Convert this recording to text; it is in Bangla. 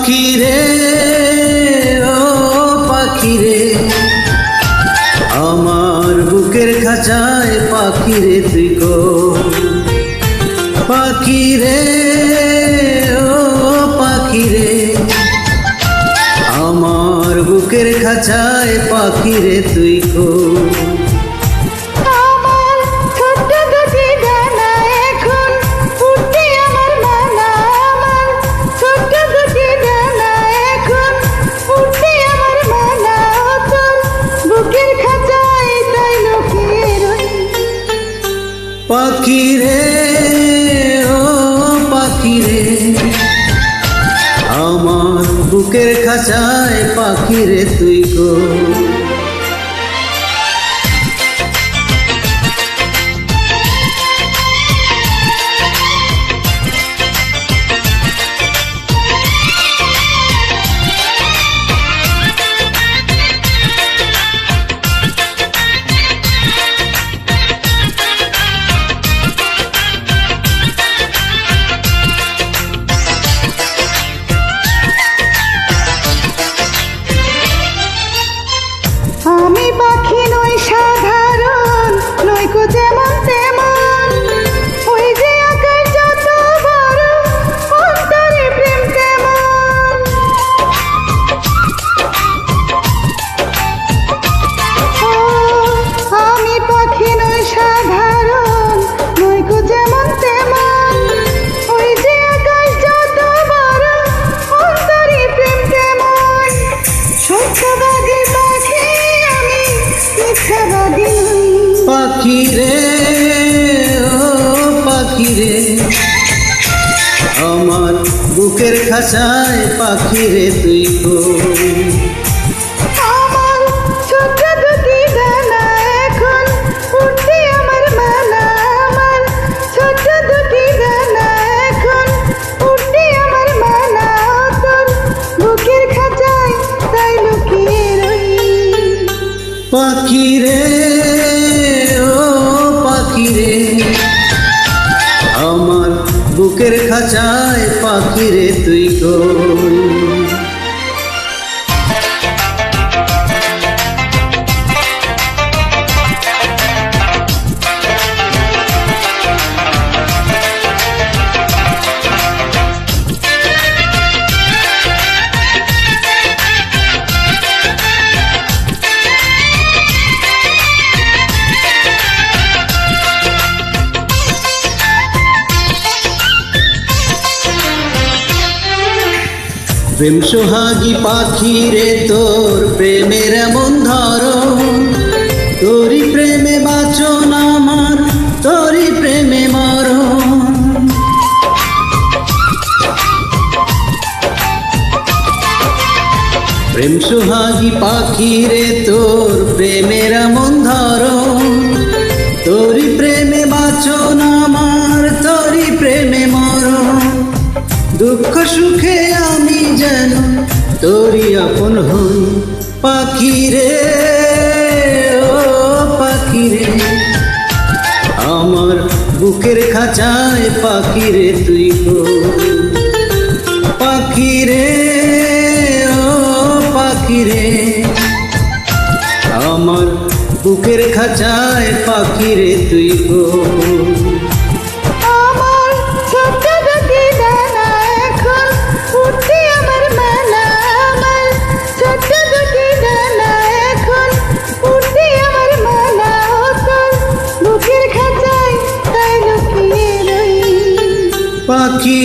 পাখি রে ও পাখি রে, আমার বুকের খাঁচায় পাখি রে তুই কোন? পাখি রে ও পাখি রে, আমার বুকের খাঁচায় পাখি রে তুই কোন? পাখি রে ও পাখি রে, আমার বুকের খাঁচায় পাখি রে তুই কোন? আমি পাখি নই সাধারণ, নই কো যেমন তেমন, ওই যে আকাশ যত বড় অন্তরে প্রেম তেমন। ও আমি পাখি নই সাধারণ, নই কো যেমন তেমন, ওই যে আকাশ যত বড় অন্তরে প্রেম তেমন। সত্যবাদী পাখি পাখি রে ও পাখি রে, আমার বুকের খাঁচায় পাখি রে তুই কোন? আমার ছোট দুটি ডানা এখন উঠতে আমার মালা, আমার ছোট দুটি ডানা এখন উঠতে আমার মালা, তোর বুকের খাঁচায় তাই লুকিয়ে রই। পাখি রে ও পাখি রে, আমার বুকের খাঁচায় পাখি রে তুই কোন? প্রেম সোহাগী পাখি রে, তোর প্রেমের এমন ধরন, তোরই প্রেমে বাঁচন আমার, তোরই প্রেমে মরণ। প্রেম সোহাগী পাখি রে, তোর প্রেমের এমন ধরন, তোরই প্রেমে বাঁচন আমার, তোরই প্রেমে মরণ। দুঃখ সুখে আমি যেন তোরই আপন হই। পাখি রে ও পাখি রে, আমার বুকের খাঁচায় পাখি রে তুই কোন? পাখি রে ও পাখি রে, আমার বুকের খাঁচায় পাখি রে তুই কোন? পাখি